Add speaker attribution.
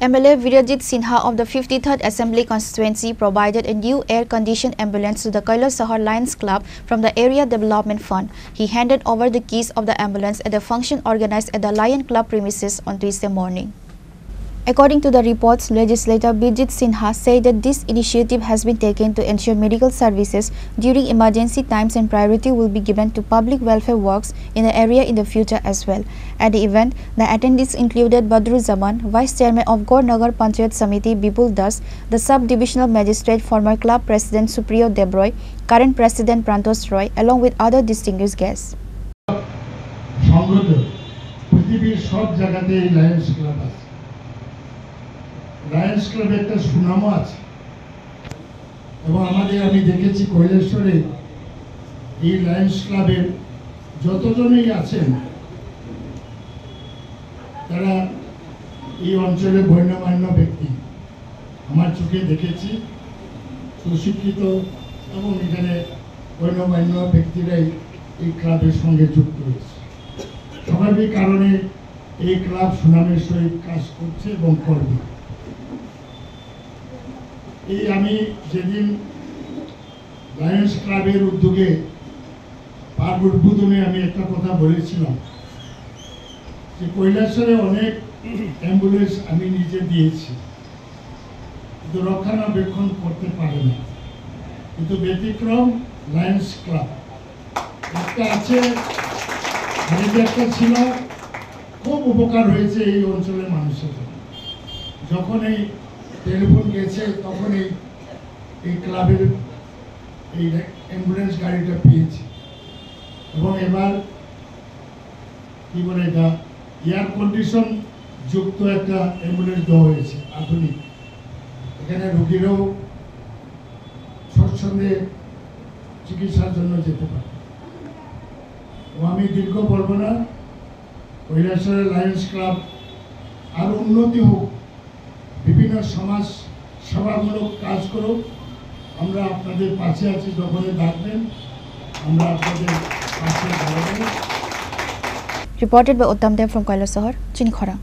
Speaker 1: MLA Virajit Sinha of the 53rd Assembly constituency provided a new air-conditioned ambulance to the Kailasahar Lions Club from the Area Development Fund. He handed over the keys of the ambulance at a function organized at the Lion Club premises on Tuesday morning. According to the reports, Legislator Virajit Sinha said that this initiative has been taken to ensure medical services during emergency times and priority will be given to public welfare works in the area in the future as well. At the event, the attendees included Badruzzaman, Vice Chairman of Gornagar Panchayat Samiti Bipul Das, the Sub-Divisional Magistrate, former Club President Supriyo Debroy, current President Prantos Roy, along with other distinguished guests.
Speaker 2: Lions ক্লাবে একটা সুনামও আছে এবং আমাদের আমি দেখেছি কৈলাসহরে এই Lions ক্লাবের যতজনই আছেন তারা এই অঞ্চলের গণ্যমান্য ব্যক্তি আমার চোখে দেখেছি সুশিক্ষিত এবং এখানে গণ্যমান্য ব্যক্তিরাই এই ক্লাবের সঙ্গে যুক্ত হয়েছে স্বাভাবিক কারণে এই ক্লাব সুনামের সহিত কাজ করছে এবং করবে এই আমি যেদিন লায়ন্স ক্লাবের উদ্যোগে পার্ক উদ্বোধনে আমি একটা কথা বলেছিলাম যে কৈলাসহরে অনেক অ্যাম্বুলেন্স আমি নিজে দিয়েছি কিন্তু রক্ষণাবেক্ষণ করতে পারে না কিন্তু ব্যতিক্রম লায়ন্স ক্লাব একটা আছে আগে একটা ছিল খুব উপকার হয়েছে এই অঞ্চলের মানুষের জন্য যখন এই টেলিফোন গেছে তখন এই ক্লাবের এই অ্যাম্বুলেন্স গাড়িটা পেয়েছে এবং এবার কি বলে এটা এয়ার কন্ডিশন যুক্ত একটা অ্যাম্বুলেন্স দেওয়া হয়েছে আধুনিক এখানে রোগীরাও স্বচ্ছন্দে চিকিৎসার জন্য যেতে পারে আমি দীর্ঘ বলবো না কৈলাসহরের লায়ন্স ক্লাব আরো উন্নতি হোক বিভিন্ন সমাজ সেবামূলক কাজ করুক আমরা আপনাদের পাশে আছি যখন ডাকবেন আমরা আপনাদের পাশে দাঁড়াবো।
Speaker 1: Reported by Uttam Dev from Kailasahar, Chinikhara.